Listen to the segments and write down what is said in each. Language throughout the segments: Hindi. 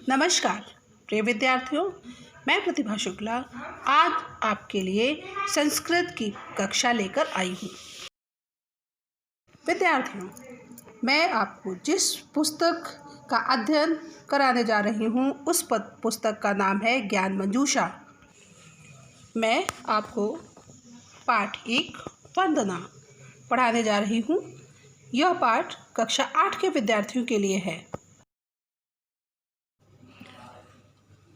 नमस्कार प्रिय विद्यार्थियों, मैं प्रतिभा शुक्ला आज आपके लिए संस्कृत की कक्षा लेकर आई हूँ। विद्यार्थियों, मैं आपको जिस पुस्तक का अध्ययन कराने जा रही हूँ उस पुस्तक का नाम है ज्ञान मंजूषा। मैं आपको पाठ 1 वंदना पढ़ाने जा रही हूँ। यह पाठ कक्षा 8 के विद्यार्थियों के लिए है।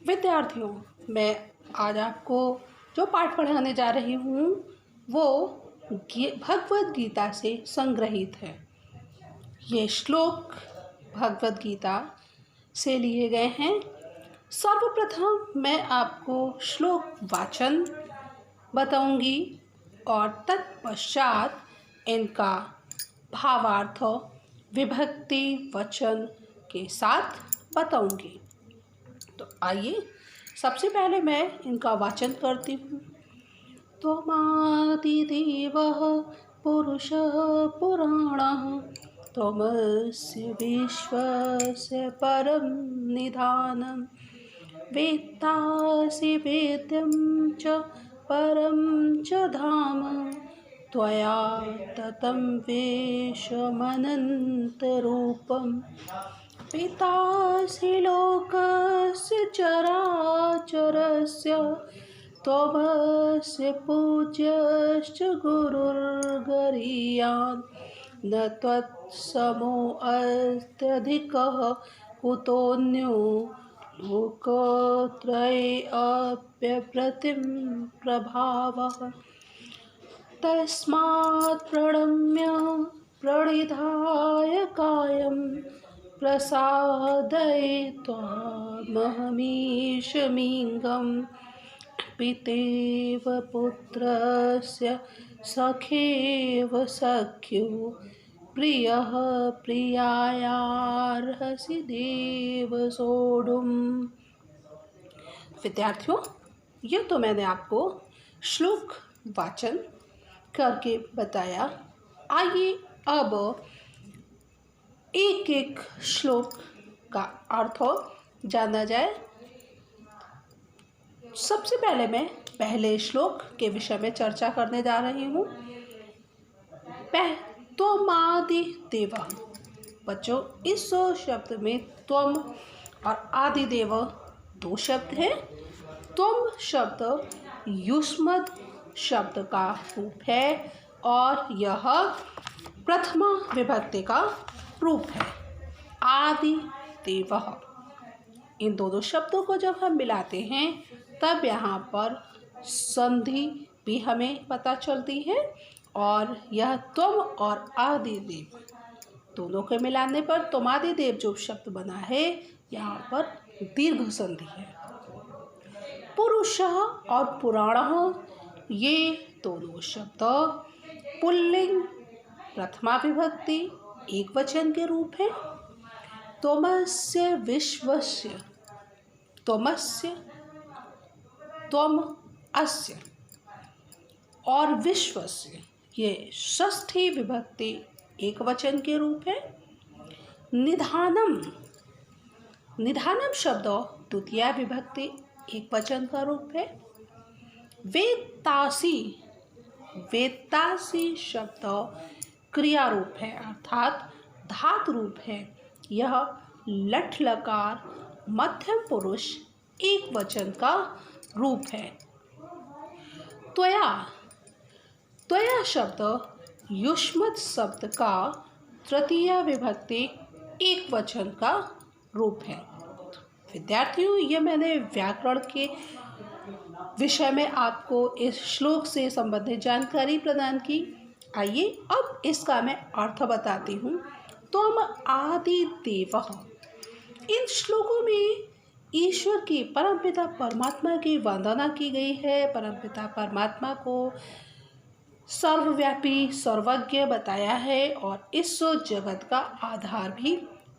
विद्यार्थियों, मैं आज आपको जो पाठ पढ़ाने जा रही हूँ वो भगवद गीता से संग्रहित है। ये श्लोक भगवद गीता से लिए गए हैं। सर्वप्रथम मैं आपको श्लोक वाचन बताऊंगी और तत्पश्चात इनका भावार्थ विभक्ति वचन के साथ बताऊंगी। तो आइए सबसे पहले मैं इनका वाचन करती हूँ। त्वमादिदेवः पुरुषः पुराणः त्वमस्य विश्वस्य परं निधानं वेत्तासि वेद्यं च परं च धाम त्वया ततं वेशमनन्तरूपं पितासि लोकस्य चराचरस्य त्वमस्य पूज्यश्च गुरुर्गरीयान् न त्वत्समोऽस्त्यधिकः कुतोऽन्यो लोकत्रयेऽप्यप्रतिम प्रभावः तस्मात् प्रणम्य प्रणिधाय कायं प्रसादये त्वामहमीशमिङ्गं पितेव पुत्रस्य सखेव सख्यो प्रियः प्रियायार्हसि देव सोढुम्। विद्यार्थियों, यह तो मैंने आपको श्लोक वाचन करके बताया। आइए अब एक एक श्लोक का अर्थ जाना जाए। सबसे पहले मैं पहले श्लोक के विषय में चर्चा करने जा रही हूँ। त्वमादि देव। बच्चों, इस शब्द में त्वम और आदि देव दो शब्द हैं। त्वम शब्द युष्मद् शब्द का रूप है और यह प्रथमा विभक्ति का रूप है। आदि देवः, इन दोनों शब्दों को जब हम मिलाते हैं तब यहाँ पर संधि भी हमें पता चलती है और यह तुम और आदि देव दोनों के मिलाने पर तुमादि देव जो शब्द बना है यहाँ पर दीर्घ संधि है। पुरुषः और पुराणः, ये दोनों शब्द पुल्लिंग प्रथमा विभक्ति एक वचन के रूप है। त्वमस्य विश्वस्य, त्वमस्य, त्वम अस्य और विश्वस्य, ये षष्ठी विभक्ति एक वचन के रूप है। निधानम, निधानम शब्द द्वितीया विभक्ति एक वचन का रूप है। वेत्तासि, वेत्तासि शब्द क्रिया रूप है अर्थात धातु रूप है। यह लट लकार मध्यम पुरुष एक वचन का रूप है। त्वया, त्वया शब्द युष्मद् शब्द का तृतीया विभक्ति एक वचन का रूप है। विद्यार्थियों, ये मैंने व्याकरण के विषय में आपको इस श्लोक से संबंधित जानकारी प्रदान की। आइए अब इसका मैं अर्थ बताती हूँ। त्वम आदि देवः, इन श्लोकों में ईश्वर की परमपिता परमात्मा की वंदना की गई है। परमपिता परमात्मा को सर्वव्यापी सर्वज्ञ बताया है और इस जगत का आधार भी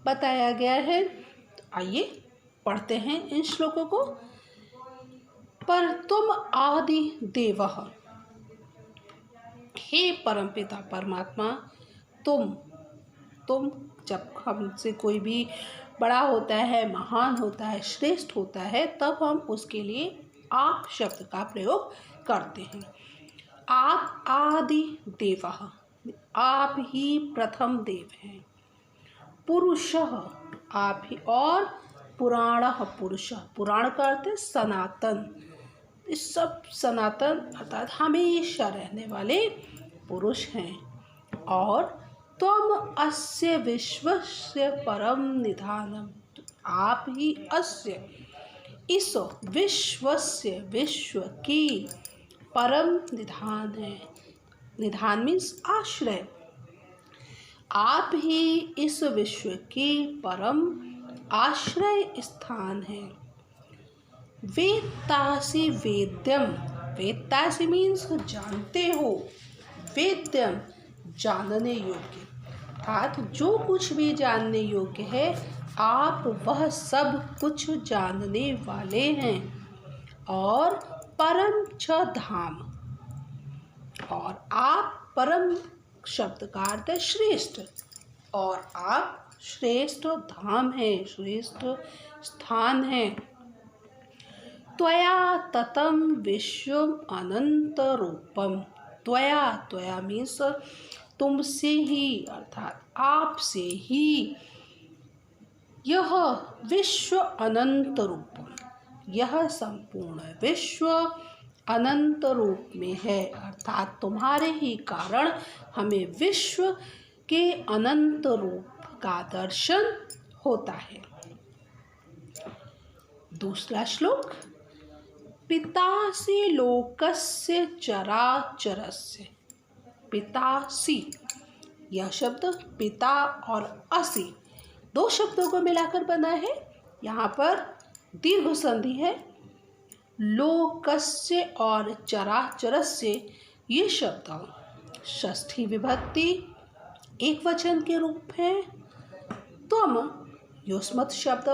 बताया गया है। तो आइए पढ़ते हैं इन श्लोकों को। पर तुम आदि देवः, हे परमपिता परमात्मा, तुम जब हमसे कोई भी बड़ा होता है, महान होता है, श्रेष्ठ होता है, तब हम उसके लिए आप शब्द का प्रयोग करते हैं। आप आदि देवः, आप ही प्रथम देव हैं। पुरुषः, आप ही, और पुराणः, पुरुष, पुराण का अर्थ है सनातन, इस सब सनातन अर्थात हमेशा रहने वाले पुरुष हैं। और त्वम अस्य विश्वस्य परम निधानम, आप ही अस्य, इस विश्वस्य, विश्व की, परम निधान है। निधान मीन्स आश्रय। आप ही इस विश्व की परम आश्रय स्थान है। वेत्तासि वेद्यम, वेत्तासि मीन्स जानते हो, वेद्यम जानने योग्य, अर्थात जो कुछ भी जानने योग्य है आप वह सब कुछ जानने वाले हैं। और परम च धाम, और आप, परम शब्द का अर्थ है श्रेष्ठ, और आप श्रेष्ठ धाम है, श्रेष्ठ स्थान है। त्वया ततं विश्वम अनंत रूपम, त्वया, त्वया मीन्स तुमसे ही, अर्थात आपसे ही, यह विश्व अनंत रूपम, यह संपूर्ण विश्व अनंत रूप में है, अर्थात तुम्हारे ही कारण हमें विश्व के अनंत रूप का दर्शन होता है। दूसरा श्लोक, पितासि लोकस्य चराचरस्य, पितासि, यह शब्द पिता और असि दो शब्दों को मिलाकर बना है। यहाँ पर दीर्घ संधि है। लोकस्य और चराचरस्य, ये शब्द षष्ठी विभक्ति एक वचन के रूप है। त्वम युष्मत् शब्द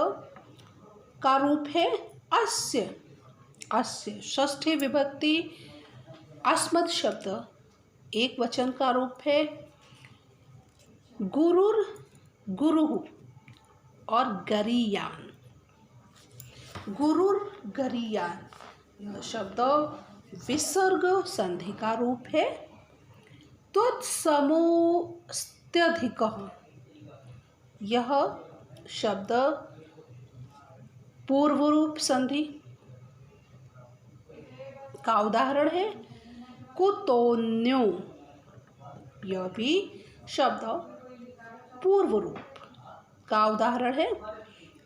का रूप है अस्य, अस्य षष्ठी विभक्ति अस्मत् शब्द एक वचन का रूप है। गुरुर, गुरु और गरीयान, गुरुर गरीयान, यह शब्द विसर्ग संधि का रूप है। त्वत्समोऽस्त्यधिकः, यह शब्द पूर्व रूप संधि का उदाहरण है। कुतोन्यो, यह भी शब्द पूर्व रूप का उदाहरण है।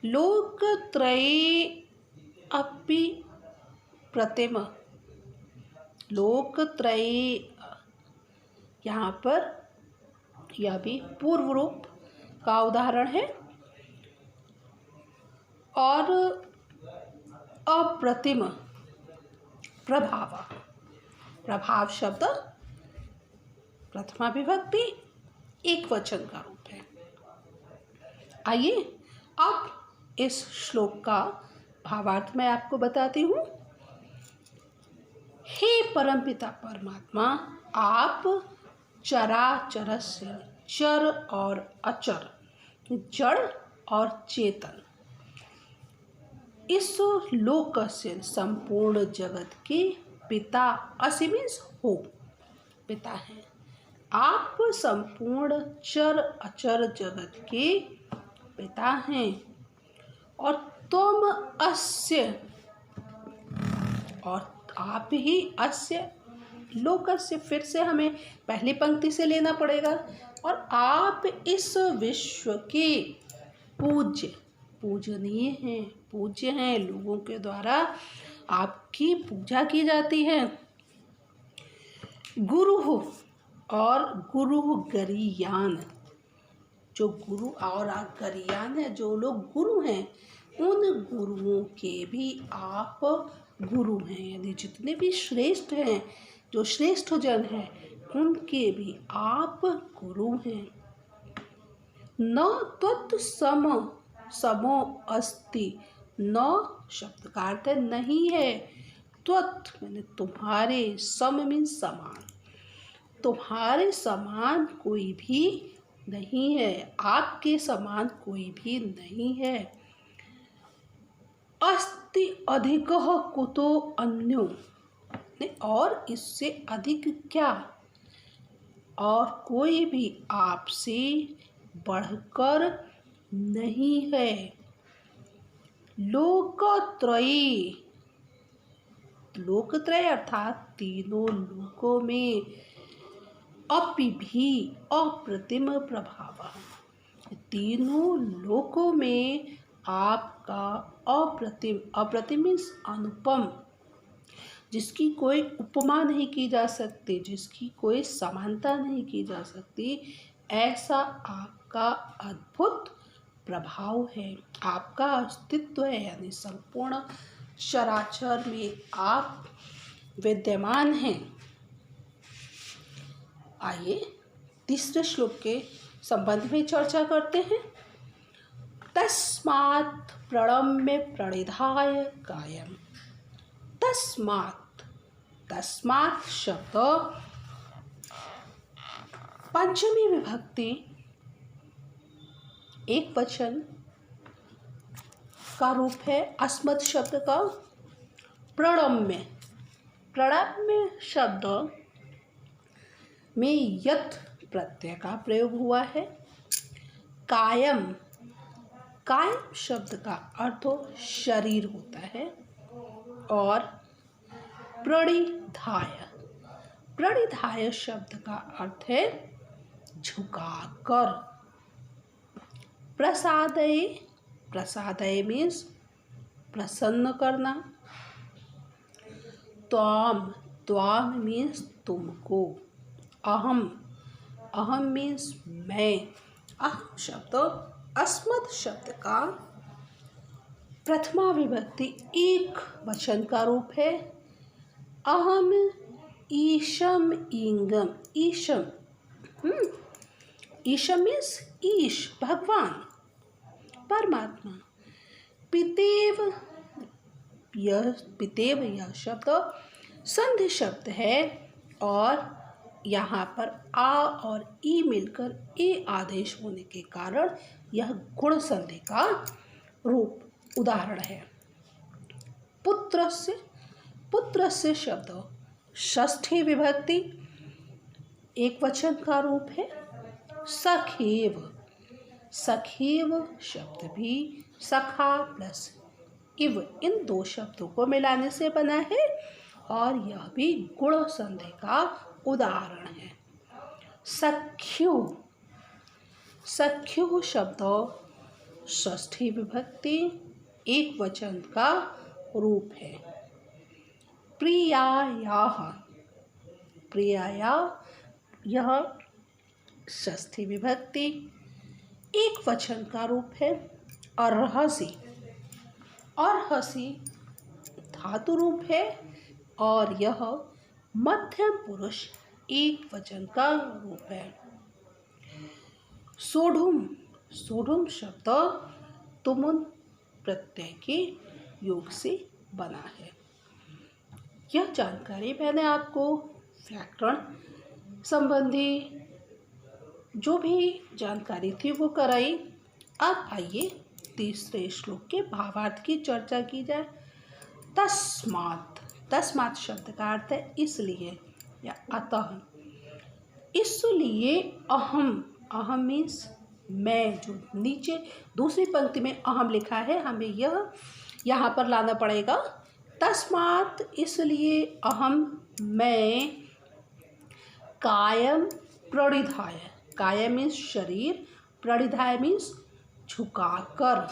लोकत्रये अपि प्रतिम, लोकत्रये, यहाँ पर यह भी पूर्व रूप का उदाहरण है। और अप्रतिम, प्रभाव, प्रभाव शब्द प्रथमा विभक्ति एक वचन का रूप है। आइए अब इस श्लोक का भावार्थ मैं आपको बताती हूँ। हे परमपिता परमात्मा, आप चराचरस्य, चर और अचर, जड़ और चेतन, इस लोकस्य, संपूर्ण जगत के पिता, असि मीन्स हो, पिता हैं। आप संपूर्ण चर अचर जगत के पिता हैं। और तुम अस्य, और आप ही अस्य, लोकस्य फिर से हमें पहली पंक्ति से लेना पड़ेगा। और आप इस विश्व के पूज्य, पूजनीय हैं, पूज्य हैं, लोगों के द्वारा आपकी पूजा की जाती है। गुरु और गुरु गरीयान, जो गुरु और गरीयान है, जो लोग गुरु हैं, उन गुरुओं के भी आप गुरु हैं, यानी जितने भी श्रेष्ठ हैं, जो श्रेष्ठ जन हैं, उनके भी आप गुरु हैं। न त्वत्सम समो अस्ति, न शब्द का अर्थ है नहीं है, त्वत् मैंने तुम्हारे, सम मीन्स समान, तुम्हारे समान कोई भी नहीं है, आपके समान कोई भी नहीं है। अस्ति अधिकः कुतो अन्यो, और इससे अधिक क्या, और कोई भी आपसे बढ़कर नहीं है। लोकत्रयी, लोकत्रय अर्थात तीनों लोकों में अपि भी अप्रतिम प्रभाव, तीनों लोकों में आपका अप्रतिम, अप्रतिम मीन्स अनुपम, जिसकी कोई उपमा नहीं की जा सकती, जिसकी कोई समानता नहीं की जा सकती, ऐसा आपका अद्भुत प्रभाव है, आपका अस्तित्व है। यानी संपूर्ण चराचर में आप विद्यमान हैं। आइए तीसरे श्लोक के संबंध में चर्चा करते हैं। तस्मात् प्रणम्य प्रणिधाय कायम्। तस्मात्, तस्मात् शब्द पंचमी विभक्ति एक वचन का रूप है अस्मत् शब्द का। प्रणम्य, प्रणम्य शब्द में यत् प्रत्यय का प्रयोग हुआ है। कायम, कायम शब्द का अर्थ शरीर होता है। और प्रणिधाय, प्रणिधाय शब्द का अर्थ है झुकाकर। प्रसादये, प्रसादये मीन्स प्रसन्न करना। त्वाम, त्वाम मीन्स तुमको। अहम, अहम मीन्स मैं। अहम शब्द अस्मत् शब्द का प्रथमा विभक्ति एक वचन का रूप है। अहम ईशम इंगम, ईशम, ईशम मीन्स ईश, भगवान, परमात्मा। पितेव, यह पितेव यह शब्द संधि शब्द है, और यहाँ पर आ और ई मिलकर ए आदेश होने के कारण यह गुण संधि का रूप उदाहरण है। पुत्रस्य, पुत्रस्य शब्द षष्ठी विभक्ति एक वचन का रूप है। सखेव, सखेव शब्द भी सखा प्लस इव इन दो शब्दों को मिलाने से बना है, और यह भी गुण संधि का उदाहरण है। सख्यु, सख्यु शब्द षष्ठी विभक्ति एक वचन का रूप है। प्रियायाः, प्रियाया यह षष्ठी विभक्ति एक वचन का रूप है। अर्हसि, अर्हसि धातु रूप है, और यह मध्यम पुरुष एक वचन का रूप है। सोढ़ुम, सोढ़ुम शब्द तुमुन प्रत्यय के योग से बना है। यह जानकारी मैंने आपको व्याकरण संबंधी जो भी जानकारी थी वो कराई। अब आइए तीसरे श्लोक के भावार्थ की चर्चा की जाए। तस्मात्, तस्मात् शब्द का अर्थ है इसलिए या अतः। इसलिए अहम, अहम मीन्स मैं, जो नीचे दूसरी पंक्ति में अहम लिखा है हमें यह यहाँ पर लाना पड़ेगा। तस्मात् इसलिए अहम मैं, कायम प्रणिधाय, कायम मीन्स शरीर, प्रणिधाय मीन्स झुकाकर,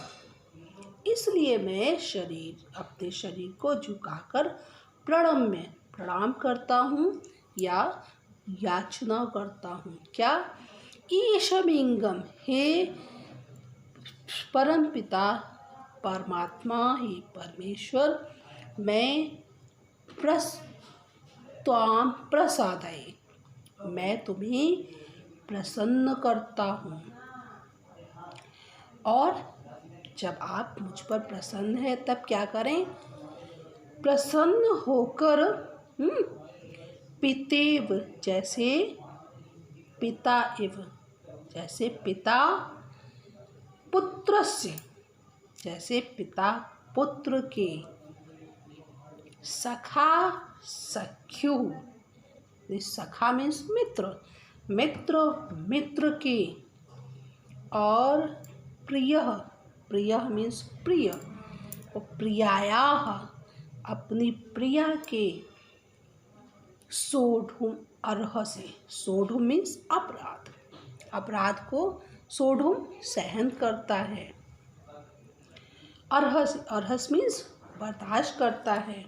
इसलिए मैं शरीर, अपने शरीर को झुकाकर प्रणम्य, प्रणाम करता हूँ या याचना करता हूँ। क्या? ईशमिंगम, हे परमपिता परमात्मा, हे परमेश्वर, मैं त्वाम प्रसादय, मैं तुम्हें प्रसन्न करता हूँ। और जब आप मुझ पर प्रसन्न हैं तब क्या करें? प्रसन्न होकर पितेव, जैसे पिता इव, जैसे पिता पुत्रस्य, जैसे पिता पुत्र के। सखा सख्युः, सखा मीन्स मित्र, मित्र मित्र के। और प्रियः, प्रियः मीन्स प्रिय, और प्रियायाः अपनी प्रिया के। सोढ़ुम् अर्हसि, सोढ़ुम् मीन्स अपराध, अपराध को सोढ़ुम् सहन करता है। अर्हसि, अर्हस मीन्स बर्दाश्त करता है।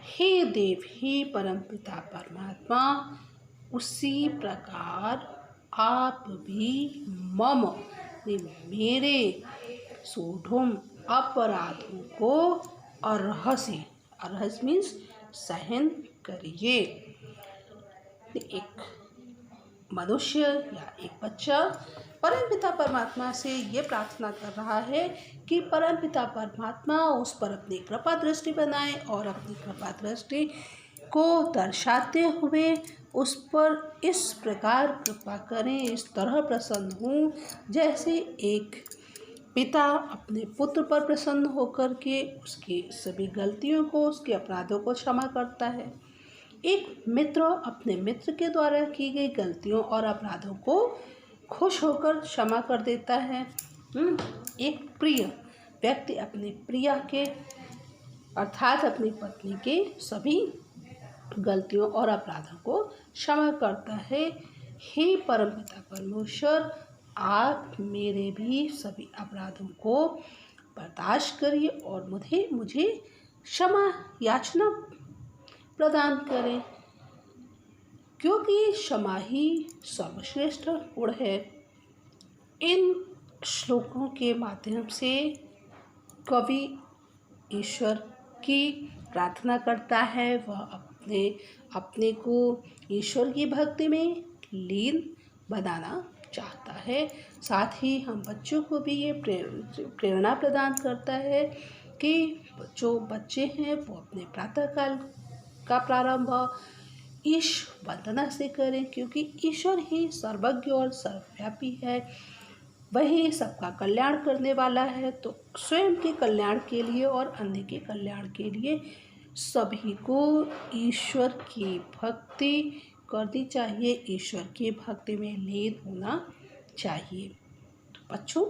हे देव, हे परमपिता परमात्मा, उसी प्रकार आप भी मम, मेरे सोढ़ुम् अपराधों को अर्हसि, अर्हस मीन्स सहन करिए। एक मनुष्य या एक बच्चा परमपिता परमात्मा से ये प्रार्थना कर रहा है कि परमपिता परमात्मा उस पर अपनी कृपा दृष्टि बनाए और अपनी कृपा दृष्टि को दर्शाते हुए उस पर इस प्रकार कृपा करें, इस तरह प्रसन्न हूँ जैसे एक पिता अपने पुत्र पर प्रसन्न होकर के उसकी सभी गलतियों को, उसके अपराधों को क्षमा करता है। एक मित्र अपने मित्र के द्वारा की गई गलतियों और अपराधों को खुश होकर क्षमा कर देता है। एक प्रिय व्यक्ति अपनी प्रिया के अर्थात अपनी पत्नी के सभी गलतियों और अपराधों को क्षमा करता है। हे परमपिता परमेश्वर, आप मेरे भी सभी अपराधों को बर्दाश्त करिए और मुझे क्षमा याचना प्रदान करें, क्योंकि क्षमा ही सर्वश्रेष्ठ गुण है। इन श्लोकों के माध्यम से कवि ईश्वर की प्रार्थना करता है, वह अपने को ईश्वर की भक्ति में लीन बनाना चाहता है। साथ ही हम बच्चों को भी ये प्रेरणा प्रदान करता है कि जो बच्चे हैं वो अपने प्रातःकाल का प्रारंभ ईश वंदना से करें, क्योंकि ईश्वर ही सर्वज्ञ और सर्वव्यापी है, वही सबका कल्याण करने वाला है। तो स्वयं के कल्याण के लिए और अन्य के कल्याण के लिए सभी को ईश्वर की भक्ति करनी चाहिए, ईश्वर की भक्ति में लीन होना चाहिए। तो बच्चों,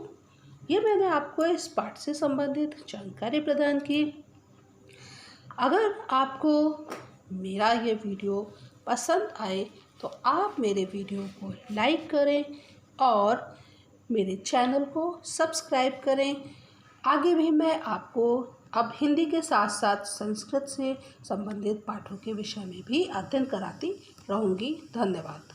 ये मैंने आपको इस पाठ से संबंधित जानकारी प्रदान की। अगर आपको मेरा ये वीडियो पसंद आए तो आप मेरे वीडियो को लाइक करें और मेरे चैनल को सब्सक्राइब करें। आगे भी मैं आपको अब हिंदी के साथ साथ संस्कृत से संबंधित पाठों के विषय में भी अध्ययन कराती रहूँगी। धन्यवाद।